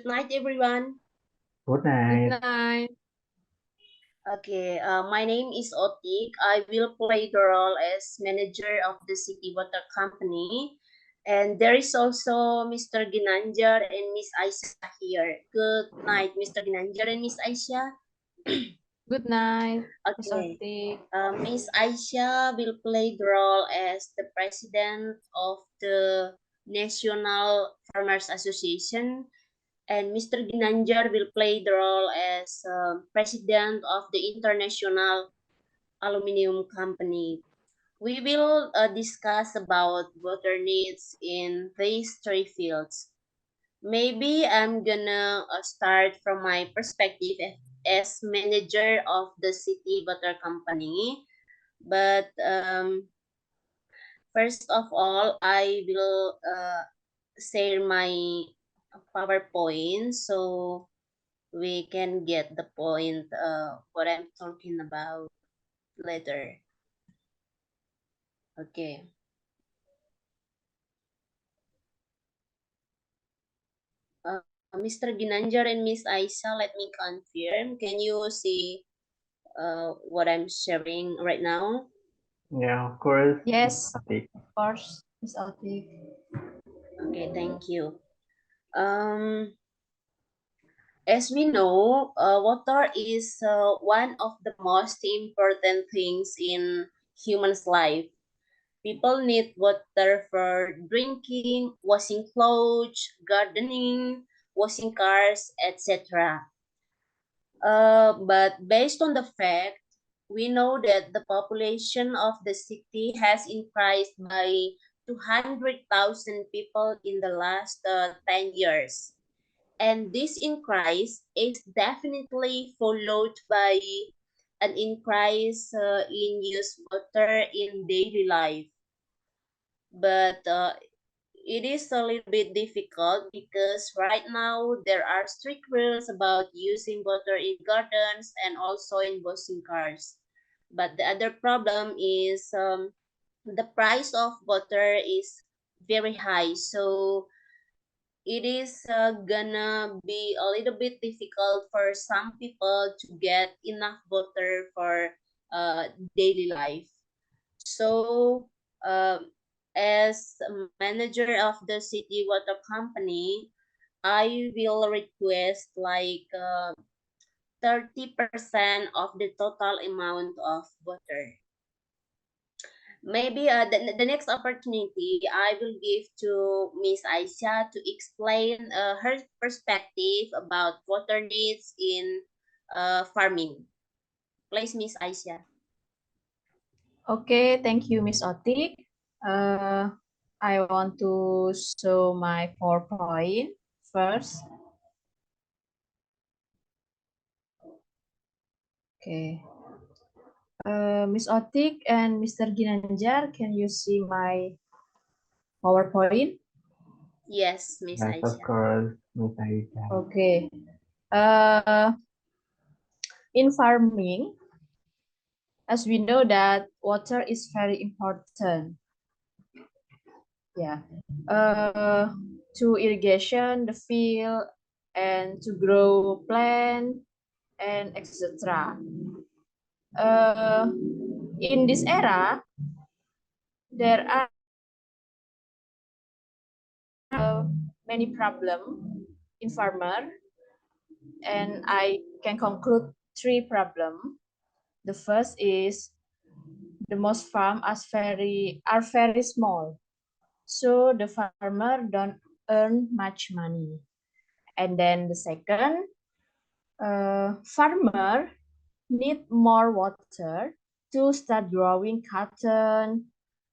night, everyone. Good Good night. night. Okay, my name is Otik. I will play the role as manager of the city water company. And there is also Mr. Ginanjar and Miss Aisyah here. Good night, Mr. Ginanjar and Miss Aisyah. Good night, Miss Okay, Otik. Miss Aisyah will play the role as the president of the National Farmers Association, and Mr. Ginanjar will play the role as president of the International Aluminium Company. We will discuss about water needs in these three fields. Maybe I'm gonna start from my perspective as manager of the city water company. But first of all, I will share my PowerPoint so we can get the point what I'm talking about later. Okay. Mr. Ginanjar and Miss Aisyah, let me confirm. Can you see what I'm sharing right now? Yeah, of course. Yes, Otik. of course, Miss Otik. Okay, thank you. As we know, water is one of the most important things in human's life. People need water for drinking, washing clothes, gardening, washing cars, etc. But based on the fact, we know that the population of the city has increased by 200,000 people in the last 10 years. And this increase is definitely followed by an increase in use water in daily life. But it is a little bit difficult because right now there are strict rules about using water in gardens and also in washing cars. But the other problem is the price of water is very high. So it is gonna be a little bit difficult for some people to get enough water for daily life. So, as manager of the city water company, I will request like 30% of the total amount of water. Maybe the next opportunity I will give to Miss Aisyah to explain her perspective about water needs in farming. Please, Miss Aisyah. Okay, thank you, Miss Otik. I want to show my PowerPoint first. Okay. Miss Otik and Mr. Ginanjar, can you see my PowerPoint? Yes, Miss Yes, of Aisyah. course. Miss Aisyah. Okay. In farming, as we know that water is very important. Yeah. To irrigation the field and to grow plant and etc. In this era, there are many problems in farmer, and I can conclude three problems. The first is the most farm are very small, so the farmer don't earn much money. And then the second, farmer need more water to start growing cotton,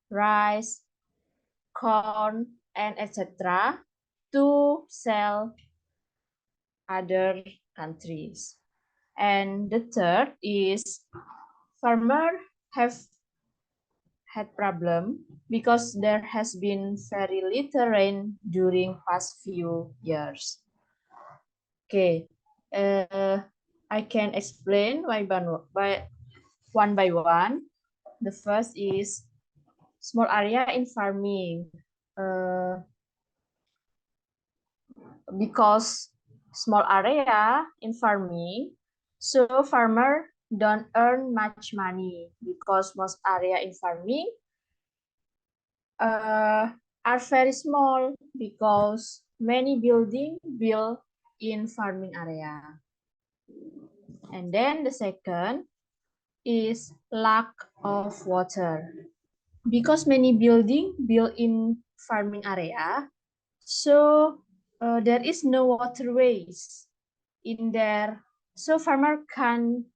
rice, corn, and etc. to sell other countries. And the third is farmer have had problem because there has been very little rain during past few years. Okay, I can explain one by one. The first is small area in farming. Because small area in farming, so farmer don't earn much money because most area in farming are very small because many building built in farming area. And then the second is lack of water. Because many building built in farming area, so there is no waterways in there. So farmer can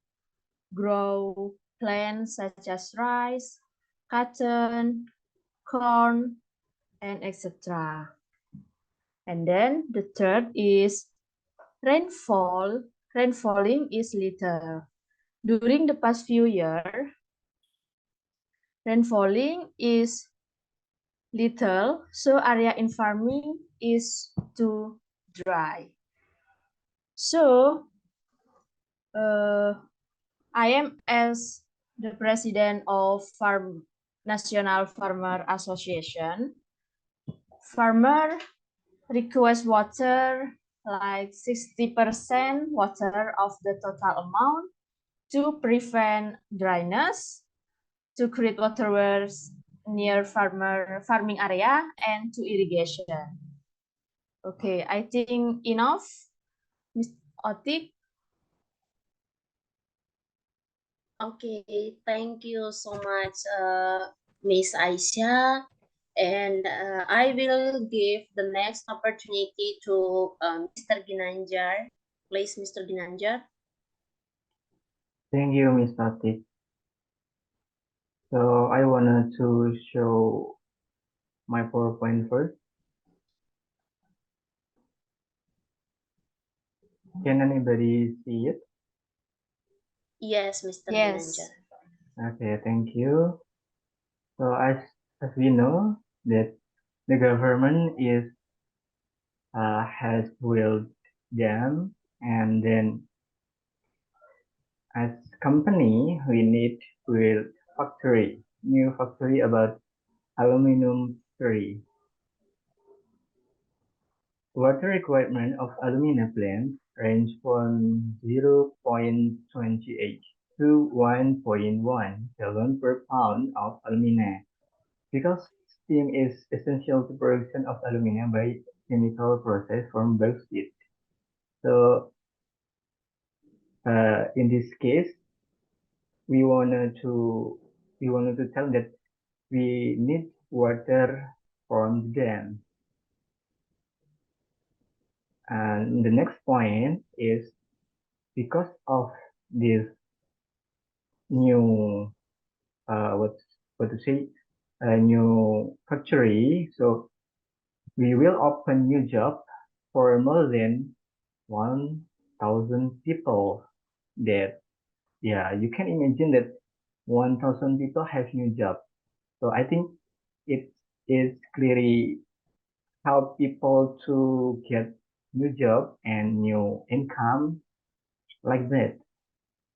grow plants such as rice, cotton, corn, and etc. And then the third is rainfall. Rainfalling is little. During the past few years, rainfalling is little, so area in farming is too dry. So I am as the president of National Farmer Association. Farmer request water like 60% water of the total amount to prevent dryness, to create waterways near farming area, and to irrigation. Okay, I think enough, Ms. Otik. Okay, thank you so much, Miss Aisyah. And I will give the next opportunity to Mr. Ginanjar. Please, Mr. Ginanjar. Thank you, Miss Otik. So I wanted to show my PowerPoint first. Can anybody see it? Yes, Mr. Yes. Ginanjar. Okay, thank you. So as we know that the government has built dam, and then as company we need to build new factory about aluminum factory. Water requirement of alumina plants range from 0.28 to 1.1 gallon per pound of alumina. Because steam is essential to production of alumina by chemical process from bauxite. So in this case, we wanted to tell that we need water from them. And the next point is because of this new what to say a new factory, so we will open new job for more than 1,000 people. That you can imagine that 1,000 people have new job. So I think it is clearly help people to get new job and new income like that.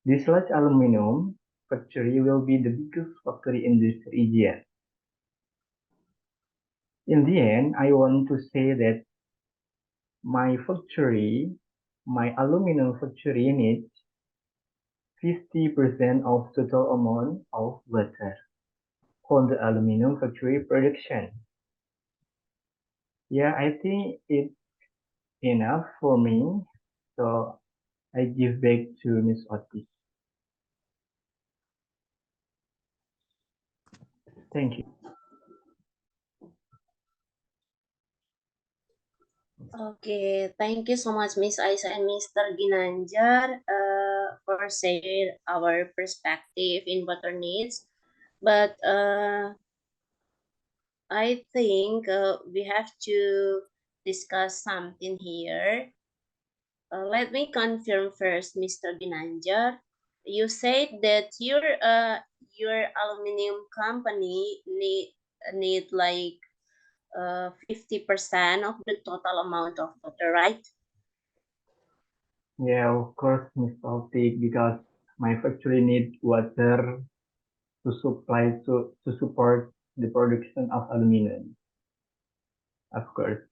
This large aluminum factory will be the biggest factory in this region. In the end, I want to say that my factory, my aluminum factory needs 50% of total amount of water for the aluminum factory production. Yeah, I think it's enough for me. So I give back to Miss Otis. Thank you. Okay, thank you so much, Miss Aisyah and Mr. Ginanjar, for sharing our perspective in water needs. But I think we have to discuss something here. Let me confirm first, Mr. Ginanjar. You said that your aluminum company need like 50% of the total amount of water, right? Yeah, of course, Miss Otis, because my factory needs water to support the production of aluminum. Of course.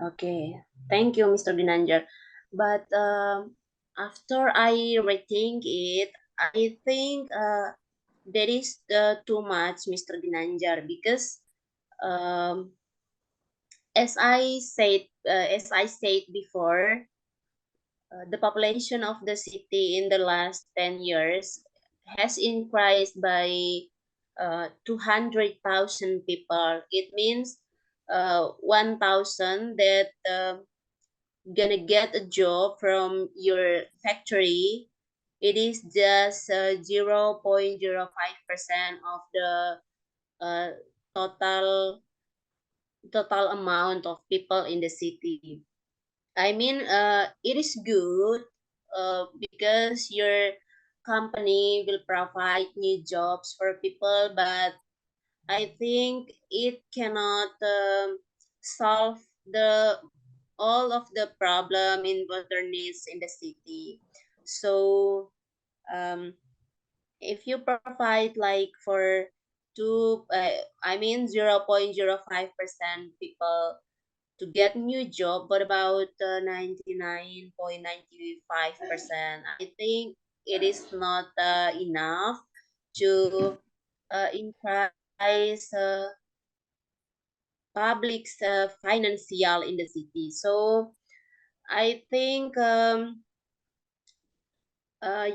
Okay, thank you, Mr. Ginanjar. But after I rethink it, I think there is too much, Mr. Ginanjar, because um, as I said before, the population of the city in the last 10 years has increased by 200,000 people. It means 1,000 that gonna get a job from your factory. It is just 0.05% of the uh, total total amount of people in the city. I mean, it is good because your company will provide new jobs for people, but I think it cannot solve the all of the problem in water needs in the city. So, if you provide like for I mean 0.05% people to get new job, what about 99.95%? I think it is not enough to increase public's financial in the city. So I think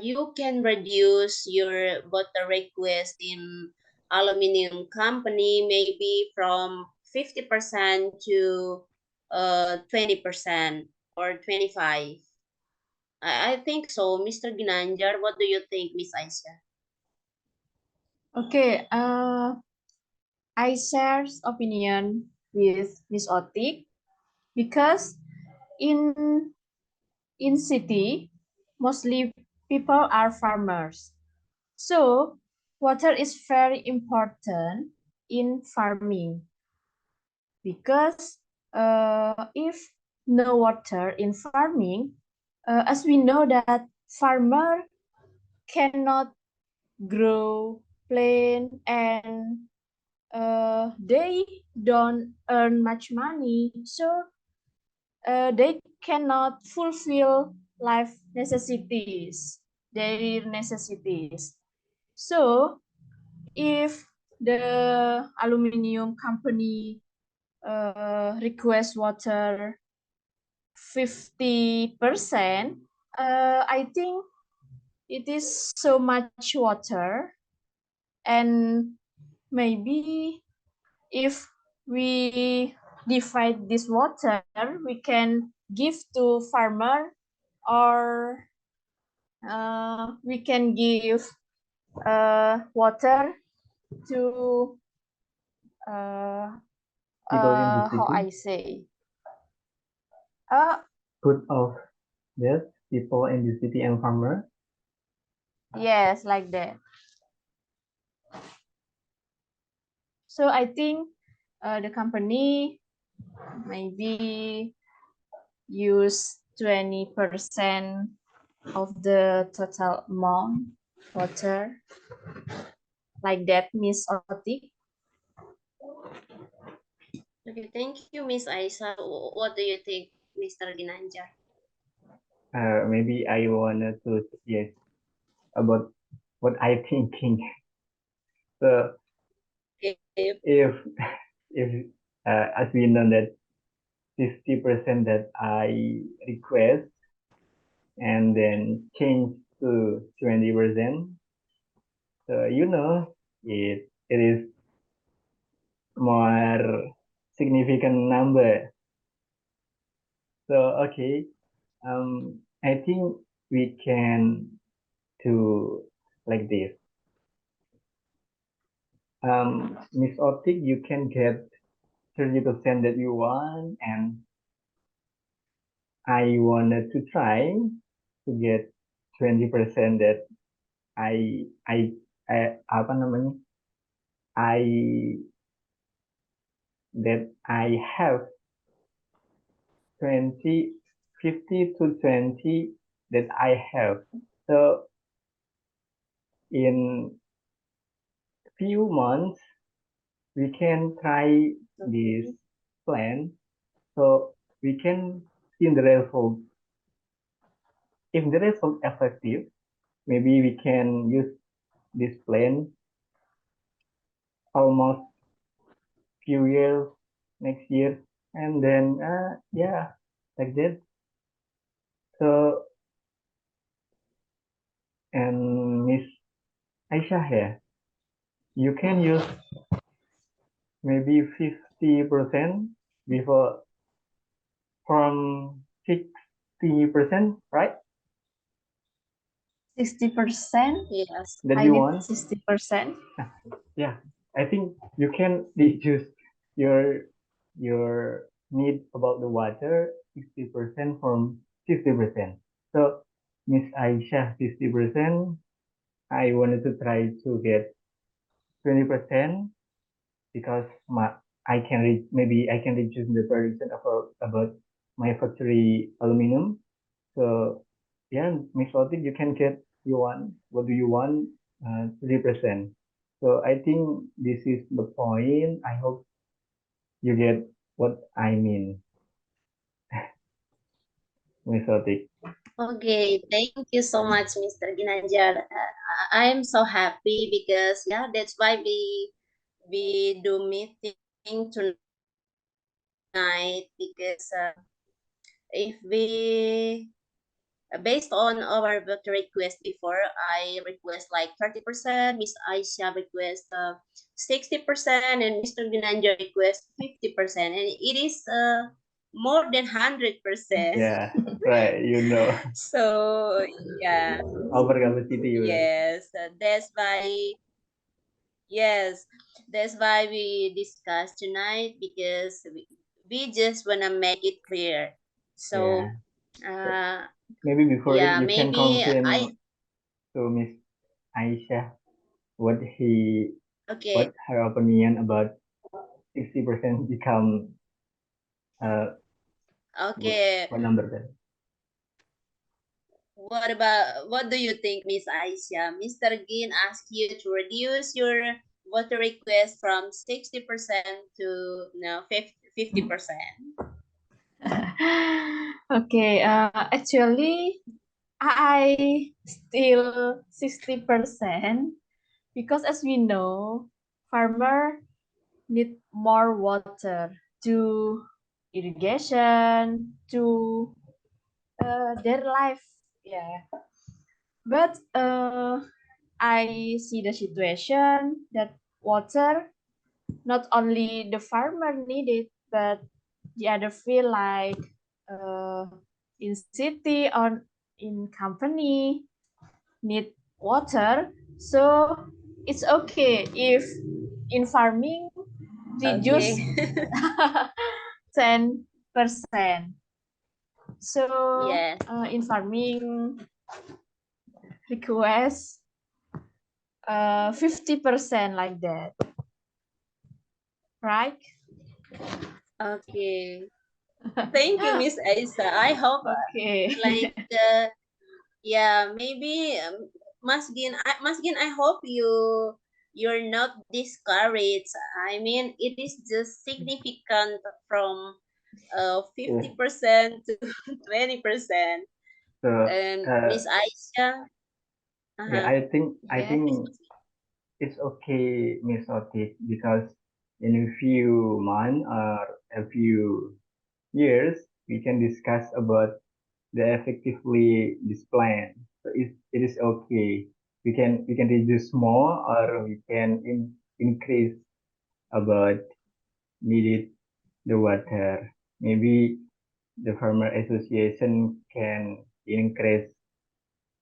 you can reduce your water request in aluminum company maybe from 50% to 20% or 25. I think so, Mr. Ginanjar. What do you think, Miss Aisyah? Okay, I share opinion with Miss Otik because in city mostly people are farmers. So water is very important in farming because if no water in farming, as we know that farmer cannot grow plant and they don't earn much money, so they cannot fulfill life necessities, daily necessities. So if the aluminum company request water 50%, I think it is so much water, and maybe if we divide this water, we can give to farmer, or we can give water to People in the how city I say, uh, put off this people in the city and farmer. yes, like that. So I think the company maybe use 20% of the total amount water, like that, Miss Otik. Okay, thank you, Miss Aisyah. What do you think, Mr. Ginanjar? Maybe I wanted to suggest about what I thinking. So Okay. if if as we know that 50% that I request and then change to 20%, so it is more significant number. So okay, I think we can do like this. Miss Optic, you can get 30% that you want, and I wanted to try to get 20% that I apa namanya I that I have 20 50 to 20 that I have. So in few months we can try this Okay. plan. So we can see the result. If the result effective, maybe we can use this plan almost few years next year, and then yeah, like that. So and Miss Aisyah here, you can use maybe 50% before from 60%, right? 60%. Yes. That I you need want? 60%. Yeah, I think you can reduce your your need about the water 60% from 50%. So Miss Aisyah 50%. I wanted to try to get 20% because I can maybe I can reduce the production about my factory aluminum. So yeah, Miss Otik, you can get you want what do you want 3%. So I think this is the point. I hope you get what I mean, Miss Otik. Okay, thank you so much, Mr. Ginanjar. I'm so happy because yeah, that's why we do meeting tonight because if we based on our voter request before, I request like 30%, Miss Aisha request 60%, and Mr. Ginanjar request 50%, and it is more than 100%. Yeah, right. You know, So yeah, over capacity, right? yes, yes, that's why we discuss tonight because we just wanna make it clear. Yeah. So uh, Maybe before it, yeah, you can maybe I confirm to Miss Aisha what okay. what her opinion about 60% become uh Okay. what number then? What do you think, Miss Aisha? Mr. Gin asked you to reduce your voter request from 60% to no 50%. Okay, actually, I still 60% because as we know, farmer need more water to irrigation to their life. Yeah, but I see the situation that water not only the farmer need it, but the other feel like uh, in city or in company need water. So it's okay if in farming reduce Okay. 10%. So Yes. in farming request 50% like that, right? Okay. Thank you, Miss Aisha. I hope Okay. like yeah, maybe Masgin, I hope you're not discouraged. I mean, it is just significant from Yeah. 50% to 20%. So And Miss Aisha, yeah, uh-huh. I Yes. think it's okay, Miss Otis, because in a few months or a few years we can discuss about the effectively this plan. So it is okay. We can reduce more or we can increase about needed the water. Maybe the farmer association can increase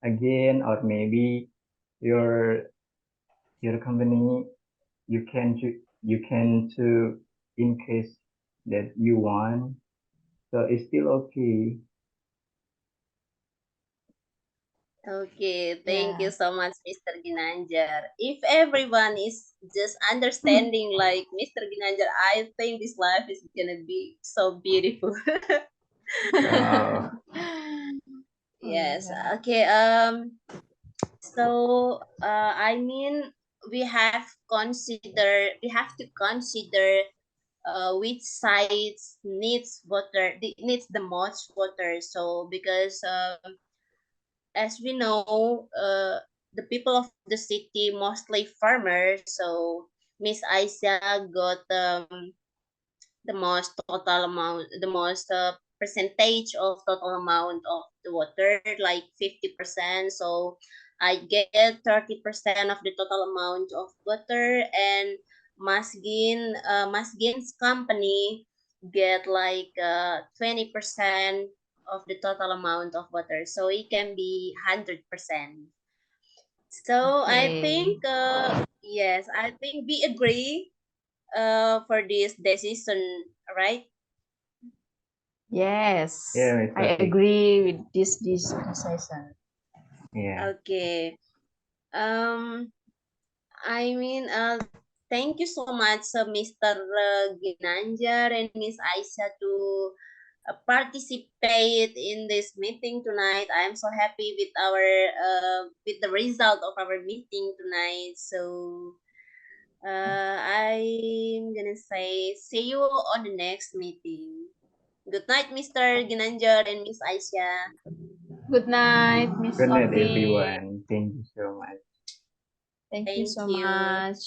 again, or maybe your your company you can to increase that you want. So it's still okay. Okay, thank you Yeah. so much, Mr. Ginanjar. If everyone is just understanding like Mr. Ginanjar, I think this life is gonna be so beautiful. Uh, Oh, Yes. yeah. Okay. So I mean, we have to consider which sites needs the most water. So because as we know, the people of the city mostly farmers. So Miss Aisyah got the most total amount, the most percentage of total amount of the water, like 50%. So I get 30% of the total amount of water, and Masgin's company get like 20% of the total amount of water. So it can be 100%. So I Okay. think yes, I think we agree for this decision, right? Yes, Yeah, Miss I Otik. agree with this decision. Yeah. Okay. Um, I mean, thank you so much, Mr. Ginanjar and Miss Aisyah, to participate in this meeting tonight. I am so happy with our with the result of our meeting tonight. So I'm gonna say see you on the next meeting. Good night, Mr. Ginanjar and Miss Aisyah. Good night, Miss Good night, Otik. everyone. Thank you so much. Thank you Thank so you. much.